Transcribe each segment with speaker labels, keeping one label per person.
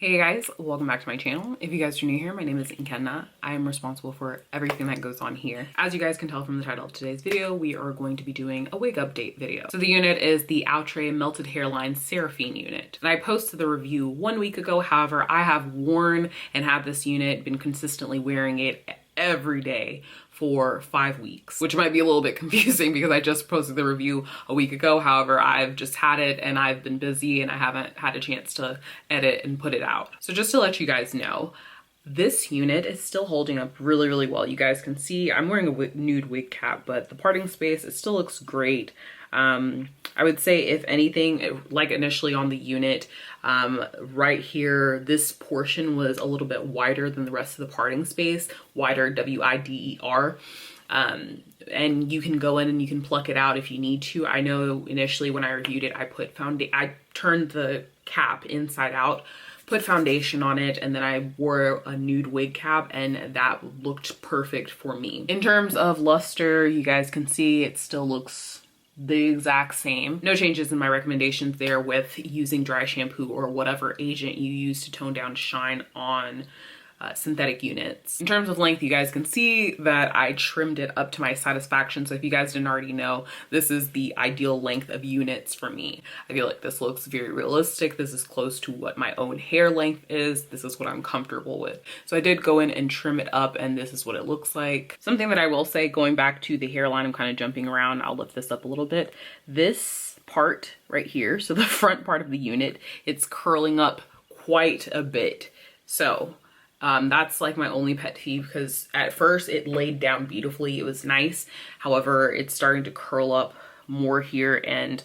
Speaker 1: Hey guys, welcome back to my channel. If you guys are new here, my name is Nkenna. I am responsible for everything that goes on here. As you guys can tell from the title of today's video, we are going to be doing a wig update video. So the unit is the Outre Melted Hairline Seraphine unit. And I posted the review 1 week ago. However, I have worn and had this unit, been consistently wearing it every day for 5 weeks, which might be a little bit confusing because I just posted the review a week ago. However, I've just had it and I've been busy and I haven't had a chance to edit and put it out. So just to let you guys know, this unit is still holding up really well. You guys can see I'm wearing a nude wig cap, but the parting space, it still looks great. I would say if anything, like initially on the unit, right here, this portion was a little bit wider than the rest of the parting space, wider, W-I-D-E-R. And you can go in and you can pluck it out if you need to. I know initially when I reviewed it, I turned the cap inside out, put foundation on it, and then I wore a nude wig cap and that looked perfect for me. In terms of luster, you guys can see it still looks the exact same. No changes in my recommendations there with using dry shampoo or whatever agent you use to tone down shine on synthetic units. In terms of length, you guys can see that I trimmed it up to my satisfaction. So if you guys didn't already know, this is the ideal length of units for me. I feel like this looks very realistic. This is close to what my own hair length is. This is what I'm comfortable with. So I did go in and trim it up and this is what it looks like. Something that I will say, going back to the hairline, I'm kind of jumping around. I'll lift this up a little bit. This part right here, so the front part of the unit, it's curling up quite a bit. So that's like my only pet peeve, because at first it laid down beautifully. It was nice. However, it's starting to curl up more here, and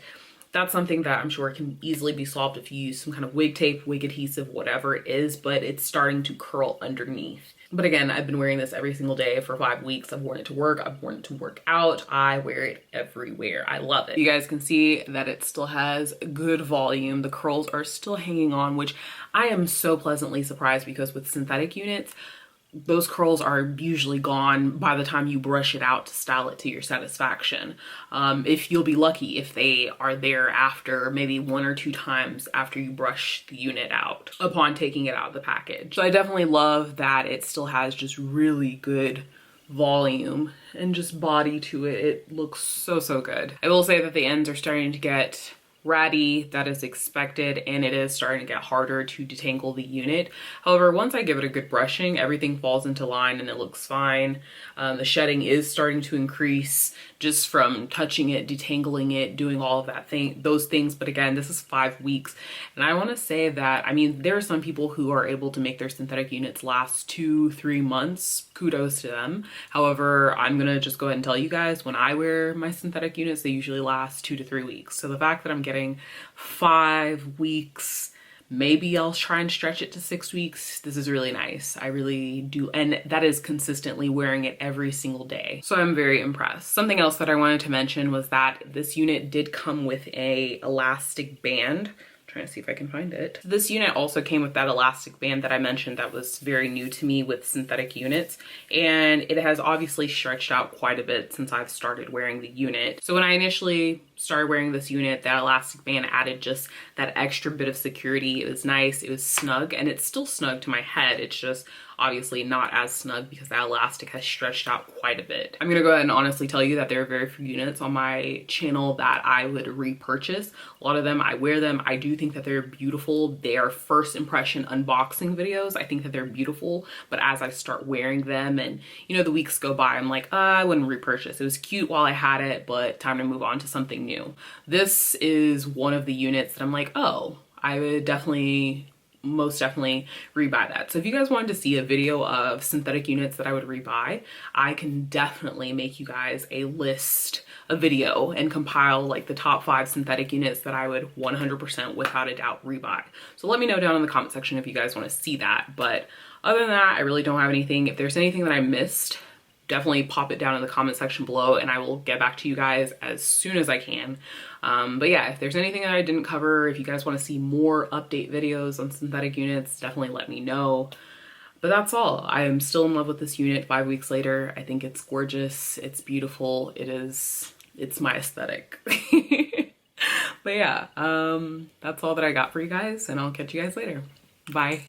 Speaker 1: that's something that I'm sure can easily be solved if you use some kind of wig tape, wig adhesive, whatever it is, but it's starting to curl underneath. But again, I've been wearing this every single day for 5 weeks. I've worn it to work. I've worn it to work out. I wear it everywhere. I love it. You guys can see that it still has good volume. The curls are still hanging on, which I am so pleasantly surprised, because with synthetic units, those curls are usually gone by the time you brush it out to style it to your satisfaction. If you'll be lucky if they are there after maybe 1 or 2 times after you brush the unit out upon taking it out of the package. So I definitely love that it still has just really good volume and just body to it. It looks so good. I will say that the ends are starting to get ratty. That is expected, and it is starting to get harder to detangle the unit. However, once I give it a good brushing, everything falls into line and it looks fine. The shedding is starting to increase just from touching it, detangling it, doing all of those things. But again, this is 5 weeks, and I want to say that, I mean, there are some people who are able to make their synthetic units last 2-3 months. Kudos to them. However, I'm gonna just go ahead and tell you guys, when I wear my synthetic units, they usually last 2 to 3 weeks. So the fact that I'm getting 5 weeks, maybe I'll try and stretch it to 6 weeks, this is really nice. I really do, and that is consistently wearing it every single day. So I'm very impressed. Something else that I wanted to mention was that this unit did come with a elastic band. Trying to see if I can find it. This unit also came with that elastic band that I mentioned that was very new to me with synthetic units, and it has obviously stretched out quite a bit since I've started wearing the unit. So when I initially started wearing this unit, that elastic band added just that extra bit of security. It was nice, it was snug, and it's still snug to my head. It's just obviously not as snug because that elastic has stretched out quite a bit. I'm gonna go ahead and honestly tell you that there are very few units on my channel that I would repurchase. A lot of them, I wear them. I do think that they're beautiful. They are first impression unboxing videos. I think that they're beautiful, but as I start wearing them and, you know, the weeks go by, I'm like, I wouldn't repurchase. It was cute while I had it, but time to move on to something new. This is one of the units that I'm like, oh, I would most definitely rebuy that. So if you guys wanted to see a video of synthetic units that I would rebuy, I can definitely make you guys a video and compile like the top 5 synthetic units that I would 100% without a doubt rebuy. So let me know down in the comment section if you guys want to see that. But other than that, I really don't have anything. If there's anything that I missed, definitely pop it down in the comment section below and I will get back to you guys as soon as I can. But yeah, if there's anything that I didn't cover, if you guys want to see more update videos on synthetic units, definitely let me know. But that's all. I am still in love with this unit 5 weeks later. I think it's gorgeous. It's beautiful. It's my aesthetic. But yeah, that's all that I got for you guys, and I'll catch you guys later. Bye.